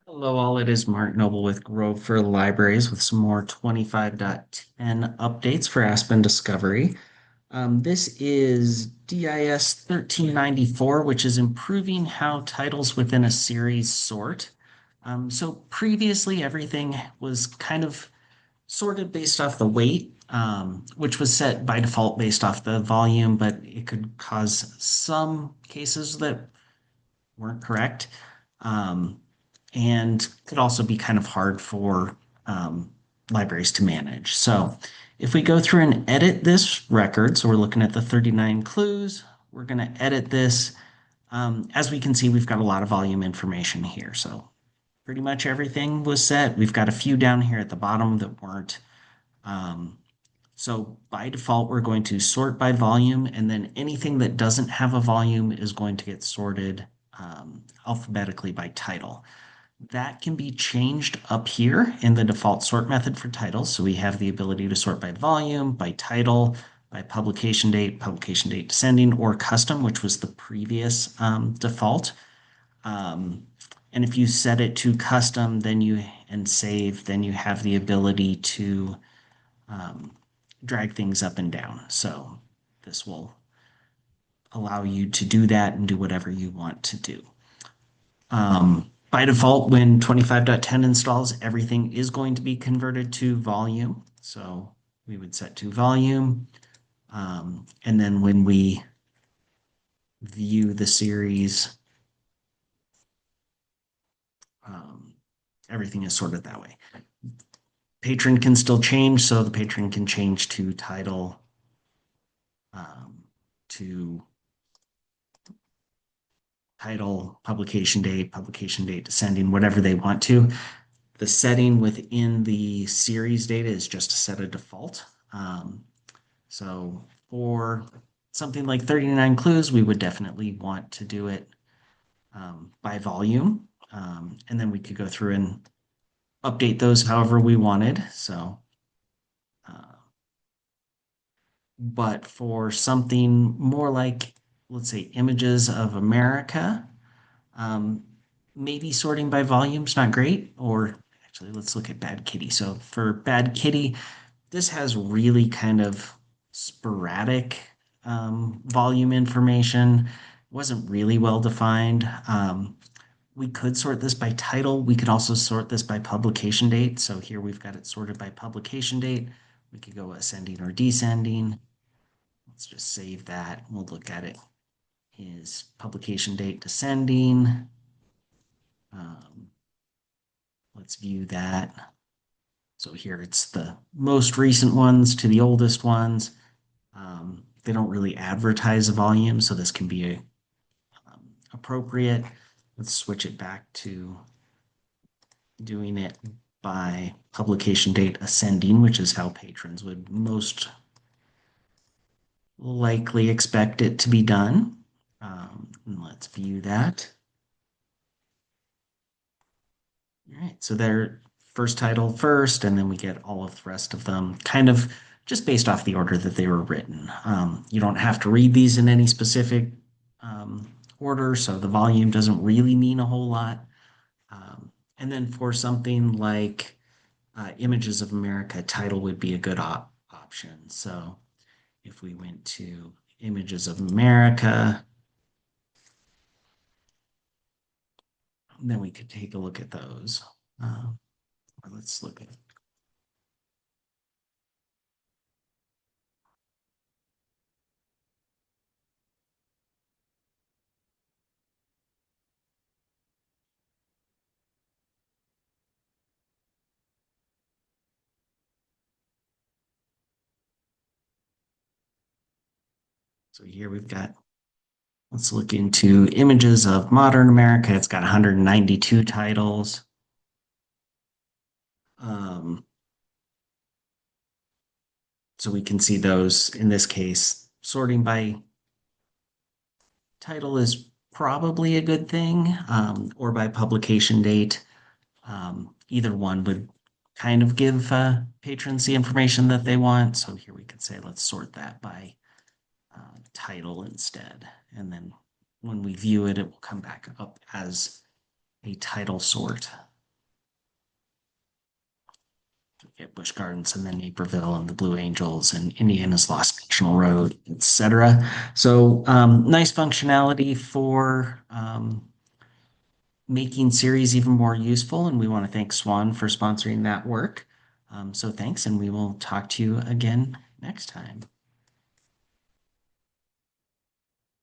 Hello, all. It is Mark Noble with Grover Libraries with some more 25.10 updates for Aspen Discovery. This is DIS 1394, which is improving how titles within a series sort. So previously, everything was kind of sorted based off the weight, which was set by default based off the volume, but it could cause some cases that weren't correct. Um, and could also be kind of hard for um, libraries to manage. So if we go through and edit this record, so we're looking at the 39 clues, we're going to edit this. As we can see, we've got a lot of volume information here. So pretty much everything was set. We've got a few down here at the bottom that weren't. Um, so by default, we're going to sort by volume, and then anything that doesn't have a volume is going to get sorted alphabetically by title. That can be changed up here in the default sort method for titles. So we have the ability to sort by volume, by title, by publication date descending, or custom, which was the previous default. Um, and if you set it to custom, then you and save, then you have the ability to um, drag things up and down. So this will allow you to do that and do whatever you want to do. By default, when 25.10 installs, everything is going to be converted to volume. So we would set to volume. And then when we view the series, um, everything is sorted that way. Patron can still change, so the patron can change to title, um, to title, publication date descending, whatever they want to. The setting within the series data is just to set a default. So for something like 39 clues, we would definitely want to do it by volume. And then we could go through and update those however we wanted. So, uh, but for something more like, let's say, images of America, um, maybe sorting by volume is not great. Or actually, let's look at Bad Kitty. So for Bad Kitty, this has really kind of sporadic volume information. It wasn't really well defined. We could sort this by title. We could also sort this by publication date. So here we've got it sorted by publication date. We could go ascending or descending. Let's just save that. We'll look at it. Is publication date descending? Um, let's view that. So here it's the most recent ones to the oldest ones. They don't really advertise volume, so this can be appropriate. Let's switch it back to doing it by publication date ascending, which is how patrons would most likely expect it to be done. And let's view that. All right, so they're first title first, and then we get all of the rest of them kind of just based off the order that they were written. You don't have to read these in any specific order, so the volume doesn't really mean a whole lot. And then for something like Images of America, title would be a good option. So if we went to Images of America, then we could take a look at those. Uh, let's look at. So here we've got. Let's look into Images of Modern America. It's got 192 titles. Um, so we can see those in this case. Sorting by title is probably a good thing, or by publication date. Either one would kind of give patrons the information that they want. So here we could say, let's sort that by title instead. And then when we view it, it will come back up as a title sort. get Busch Gardens and then Naperville and the Blue Angels and Indiana's Lost National Road, etc. So nice functionality for making series even more useful. And we want to thank Swan for sponsoring that work. So thanks, and we will talk to you again next time.